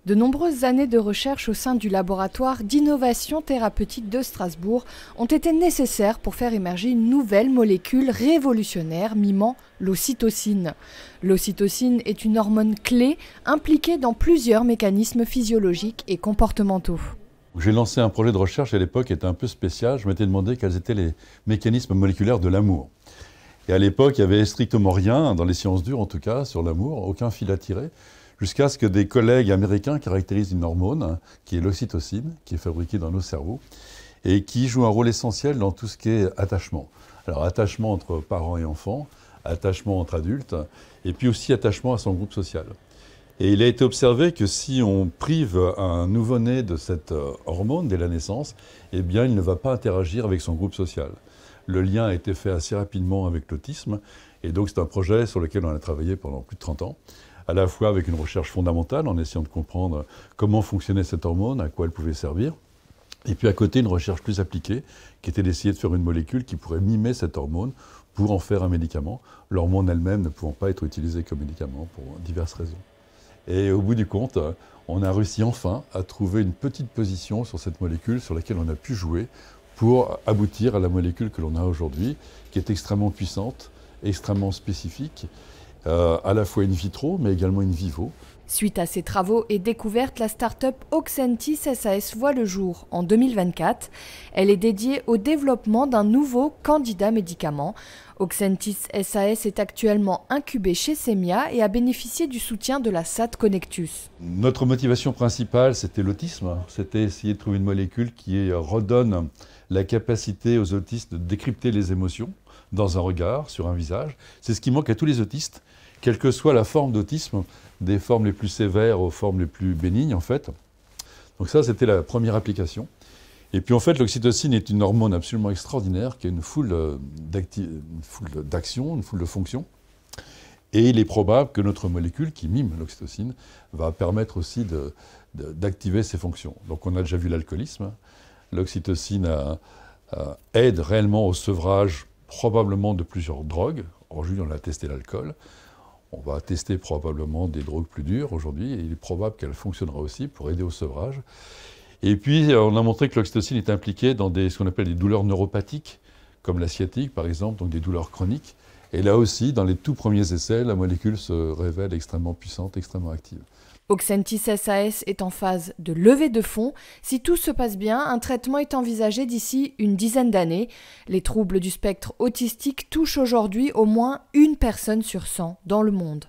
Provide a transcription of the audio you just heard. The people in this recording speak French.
De nombreuses années de recherche au sein du laboratoire d'innovation thérapeutique de Strasbourg ont été nécessaires pour faire émerger une nouvelle molécule révolutionnaire mimant l'ocytocine. L'ocytocine est une hormone clé impliquée dans plusieurs mécanismes physiologiques et comportementaux. J'ai lancé un projet de recherche à l'époque qui était un peu spécial. Je m'étais demandé quels étaient les mécanismes moléculaires de l'amour. Et à l'époque, il n'y avait strictement rien, dans les sciences dures en tout cas, sur l'amour, aucun fil à tirer, jusqu'à ce que des collègues américains caractérisent une hormone, qui est l'ocytocine, qui est fabriquée dans nos cerveaux, et qui joue un rôle essentiel dans tout ce qui est attachement. Alors attachement entre parents et enfants, attachement entre adultes, et puis aussi attachement à son groupe social. Et il a été observé que si on prive un nouveau-né de cette hormone dès la naissance, eh bien il ne va pas interagir avec son groupe social. Le lien a été fait assez rapidement avec l'autisme, et donc c'est un projet sur lequel on a travaillé pendant plus de 30 ans, à la fois avec une recherche fondamentale, en essayant de comprendre comment fonctionnait cette hormone, à quoi elle pouvait servir, et puis à côté une recherche plus appliquée, qui était d'essayer de faire une molécule qui pourrait mimer cette hormone pour en faire un médicament, l'hormone elle-même ne pouvant pas être utilisée comme médicament pour diverses raisons. Et au bout du compte, on a réussi enfin à trouver une petite position sur cette molécule sur laquelle on a pu jouer pour aboutir à la molécule que l'on a aujourd'hui, qui est extrêmement puissante, extrêmement spécifique, à la fois in vitro, mais également in vivo. Suite à ces travaux et découvertes, la start-up Auxentis SAS voit le jour en 2024. Elle est dédiée au développement d'un nouveau candidat médicament. Auxentis SAS est actuellement incubé chez Semia et a bénéficié du soutien de la SAT Connectus. Notre motivation principale, c'était l'autisme. C'était essayer de trouver une molécule qui redonne la capacité aux autistes de décrypter les émotions dans un regard, sur un visage. C'est ce qui manque à tous les autistes, quelle que soit la forme d'autisme, des formes les plus sévères aux formes les plus bénignes en fait. Donc ça, c'était la première application. Et puis en fait, l'oxytocine est une hormone absolument extraordinaire qui a une foule d'actions, une foule de fonctions. Et il est probable que notre molécule qui mime l'oxytocine va permettre aussi d'activer ces fonctions. Donc on a déjà vu l'alcoolisme. L'oxytocine aide réellement au sevrage probablement de plusieurs drogues. Aujourd'hui, on a testé l'alcool. On va tester probablement des drogues plus dures aujourd'hui, et il est probable qu'elle fonctionnera aussi pour aider au sevrage. Et puis, on a montré que l'oxytocine est impliquée dans ce qu'on appelle des douleurs neuropathiques, comme la sciatique par exemple, donc des douleurs chroniques. Et là aussi, dans les tout premiers essais, la molécule se révèle extrêmement puissante, extrêmement active. Auxentis SAS est en phase de levée de fonds. Si tout se passe bien, un traitement est envisagé d'ici une dizaine d'années. Les troubles du spectre autistique touchent aujourd'hui au moins une personne sur 100 dans le monde.